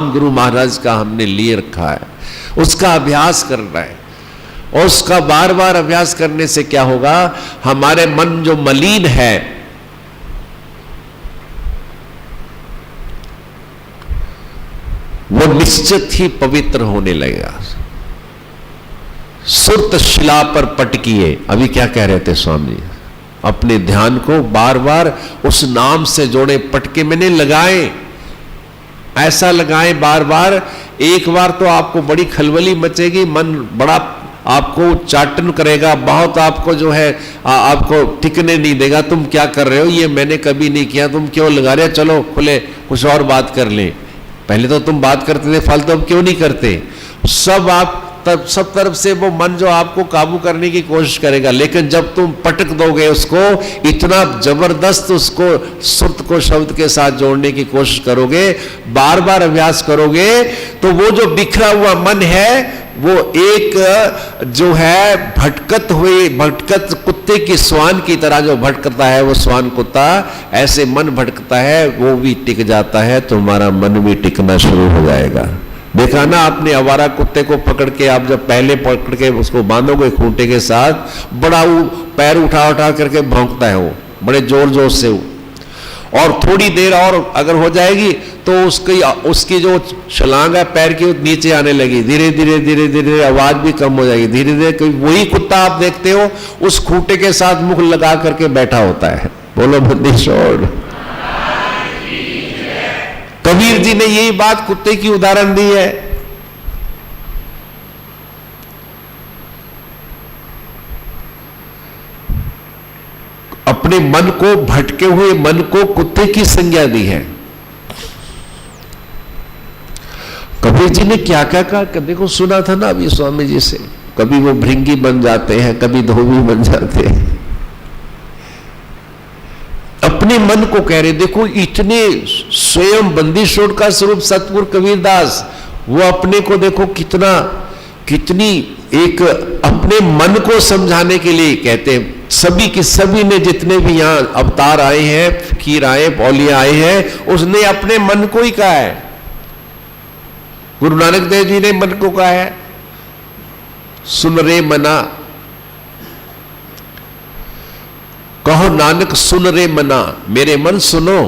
गुरु महाराज का हमने लिए रखा है, उसका अभ्यास करना है। और उसका बार बार अभ्यास करने से क्या होगा, हमारे मन जो मलिन है वो निश्चित ही पवित्र होने लगेगा। सुरत शिला पर पटकिए, अभी क्या कह रहे थे स्वामी जी, अपने ध्यान को बार बार उस नाम से जोड़े, पटके मैंने लगाए, ऐसा लगाएं बार बार। एक बार तो आपको बड़ी खलबली मचेगी, मन बड़ा आपको चाटन करेगा, बहुत आपको जो है आपको टिकने नहीं देगा। तुम क्या कर रहे हो, ये मैंने कभी नहीं किया, तुम क्यों लगा रहे हो, चलो खुले कुछ और बात कर लें। पहले तो तुम बात करते थे फालतू, अब क्यों नहीं करते। सब आप तब सब तरफ से वो मन जो आपको काबू करने की कोशिश करेगा, लेकिन जब तुम पटक दोगे उसको, इतना जबरदस्त उसको सुरत को शब्द के साथ जोड़ने की कोशिश करोगे, बार बार अभ्यास करोगे, तो वो जो बिखरा हुआ मन है वो एक जो है भटकत कुत्ते की स्वान की तरह जो भटकता है, वो स्वान कुत्ता ऐसे मन भटकता है, वो भी टिक जाता है, तुम्हारा मन भी टिकना शुरू हो जाएगा। देखा ना आपने, आवारा कुत्ते को पकड़ के आप जब पहले पकड़ के उसको बांधोगे खूंटे के साथ, बड़ा वो पैर उठा उठा करके भौंकता है, वो बड़े जोर जोर से, और थोड़ी देर और अगर हो जाएगी तो उसकी जो छलांग है पैर की नीचे आने लगी, धीरे धीरे धीरे धीरे आवाज भी कम हो जाएगी, धीरे धीरे वही कुत्ता आप देखते हो उस खूंटे के साथ मुख लगा करके बैठा होता है। बोलो बंदीशोर। कबीर जी ने यही बात कुत्ते की उदाहरण दी है। अपने मन को, भटके हुए मन को कुत्ते की संज्ञा दी है। कबीर जी ने क्या क्या कहा, देखो सुना था ना अभी स्वामी जी से, कभी वो भृंगी बन जाते हैं, कभी धोबी बन जाते हैं। अपने मन को कह रहे, देखो इतने स्वयं बंदीशोर का स्वरूप सतगुरु कबीरदास, वो अपने को देखो कितनी एक अपने मन को समझाने के लिए कहते हैं। सभी के सभी ने जितने भी यहां अवतार आए हैं, फकीर आए, औलिया आए हैं, उसने अपने मन को ही कहा है। गुरु नानक देव जी ने मन को कहा है, सुन रे मना, कहो नानक सुन रे मना, मेरे मन सुनो।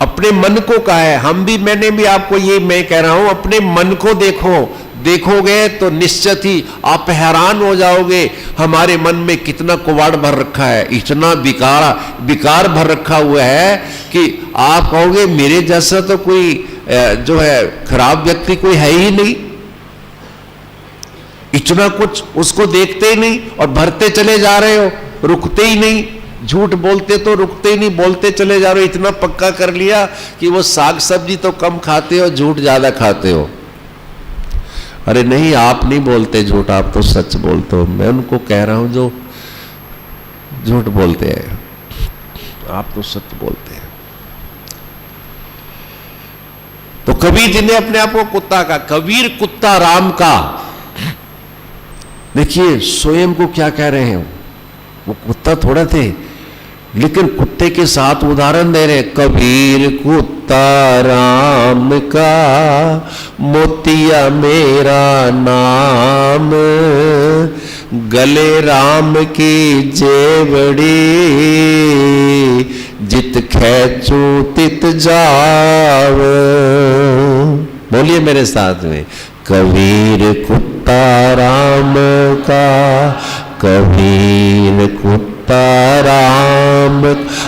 अपने मन को कहा है। हम भी, मैंने भी आपको ये मैं कह रहा हूं, अपने मन को देखोगे तो निश्चित ही आप हैरान हो जाओगे, हमारे मन में कितना कुवाड़ भर रखा है, इतना विकार भर रखा हुआ है कि आप कहोगे मेरे जैसा तो कोई जो है खराब व्यक्ति कोई है ही नहीं। इतना कुछ उसको देखते ही नहीं और भरते चले जा रहे हो, रुकते ही नहीं। झूठ बोलते तो रुकते ही नहीं, बोलते चले जा रहे हो। इतना पक्का कर लिया कि वो साग सब्जी तो कम खाते हो, झूठ ज्यादा खाते हो। अरे नहीं, आप नहीं बोलते झूठ, आप तो सच बोलते हो। मैं उनको कह रहा हूं जो झूठ बोलते हैं, आप तो सच बोलते हैं। तो कबीर जी ने अपने आप को कुत्ता का, कबीर कुत्ता राम का। देखिए स्वयं को क्या कह रहे हैं, वो कुत्ता थोड़ा थे, लेकिन कुत्ते के साथ उदाहरण दे रहे। कबीर कुत्ता राम का, मोतिया मेरा नाम, गले राम की जेवड़ी, जित खेचू तित जाव। बोलिए मेरे साथ में, कबीर कुत्ता राम का, कबीर कुत्ता राम।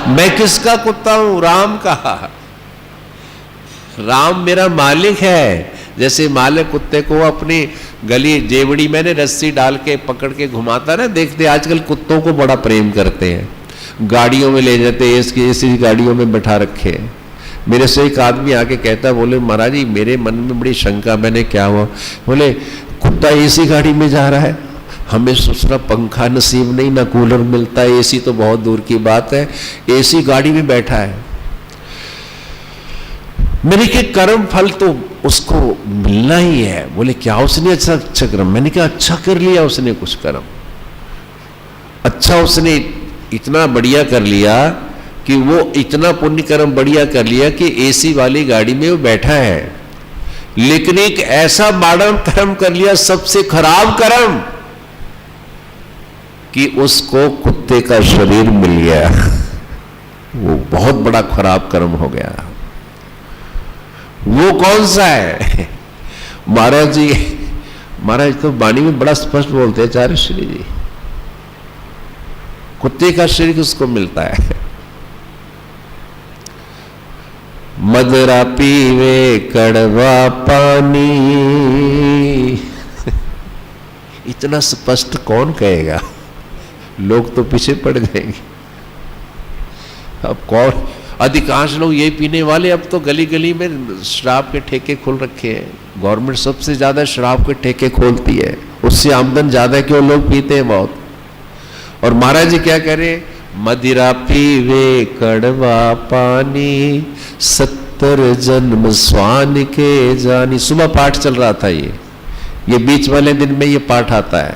मैं किसका कुत्ता हूं, राम का। राम मेरा मालिक है। जैसे मालिक कुत्ते को अपनी गली जेवड़ी मैंने रस्सी डाल के पकड़ के घुमाता ना, देखते आजकल कुत्तों को बड़ा प्रेम करते हैं, गाड़ियों में ले जाते हैं, ऐसी गाड़ियों में बैठा रखे हैं। मेरे से एक आदमी आके कहता, बोले महाराज जी मेरे मन में बड़ी शंका। मैंने क्या हुआ, बोले कुत्ता एसी गाड़ी में जा रहा है, हमें दूसरा पंखा नसीब नहीं, ना कूलर मिलता है, एसी तो बहुत दूर की बात है, एसी गाड़ी में बैठा है। मैंने कहा कर्म फल तो उसको मिलना ही है। बोले क्या उसने अच्छा कर्म? मैंने कहा अच्छा कर लिया उसने कुछ कर्म, अच्छा उसने इतना बढ़िया कर लिया कि वो इतना पुण्य कर्म बढ़िया कर लिया कि एसी वाली गाड़ी में वो बैठा है। लेकिन एक ऐसा माड़ा कर्म कर लिया, सबसे खराब कर्म, कि उसको कुत्ते का शरीर मिल गया। वो बहुत बड़ा खराब कर्म हो गया। वो कौन सा है? महाराज तो वाणी में बड़ा स्पष्ट बोलते हैं आचार्य श्री जी, कुत्ते का शरीर किसको मिलता है? मदरा पीवे कड़वा पानी। इतना स्पष्ट कौन कहेगा? लोग तो पीछे पड़ जाएंगे। अब कौन? अधिकांश लोग ये पीने वाले। अब तो गली गली में शराब के ठेके खोल रखे हैं। गवर्नमेंट सबसे ज्यादा शराब के ठेके खोलती है, उससे आमदन ज्यादा क्यों? लोग पीते हैं बहुत। और महाराज जी क्या कह रहे? मदिरा पीवे कड़वा पानी, 70 जन्म स्वान के जानी। सुबह पाठ चल रहा था, ये बीच वाले दिन में ये पाठ आता है।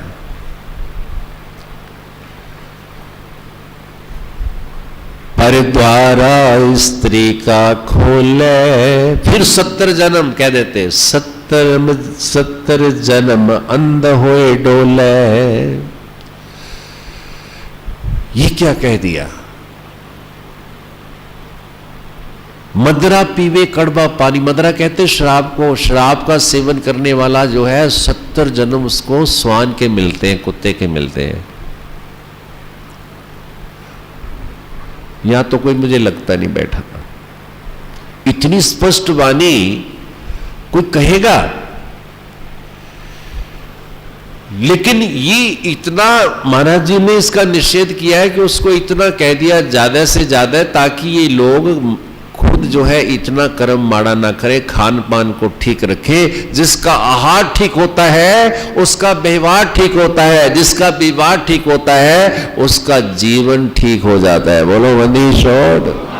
पर द्वारा स्त्री का खोले, फिर 70 जन्म कह देते, 70 जन्म अंध होए डोले। ये क्या कह दिया? मदरा पीवे कड़वा पानी। मदरा कहते शराब को। शराब का सेवन करने वाला जो है 70 जन्म उसको स्वान के मिलते हैं, कुत्ते के मिलते हैं। यहां तो कोई मुझे लगता नहीं बैठा था। इतनी स्पष्ट वाणी कोई कहेगा? लेकिन ये इतना महाराज जी ने इसका निषेध किया है कि उसको इतना कह दिया ज्यादा से ज्यादा, ताकि ये लोग खुद जो है इतना कर्म माड़ा ना करे, खान पान को ठीक रखे। जिसका आहार ठीक होता है उसका व्यवहार ठीक होता है, जिसका व्यवहार ठीक होता है उसका जीवन ठीक हो जाता है। बोलो वंदी शोध।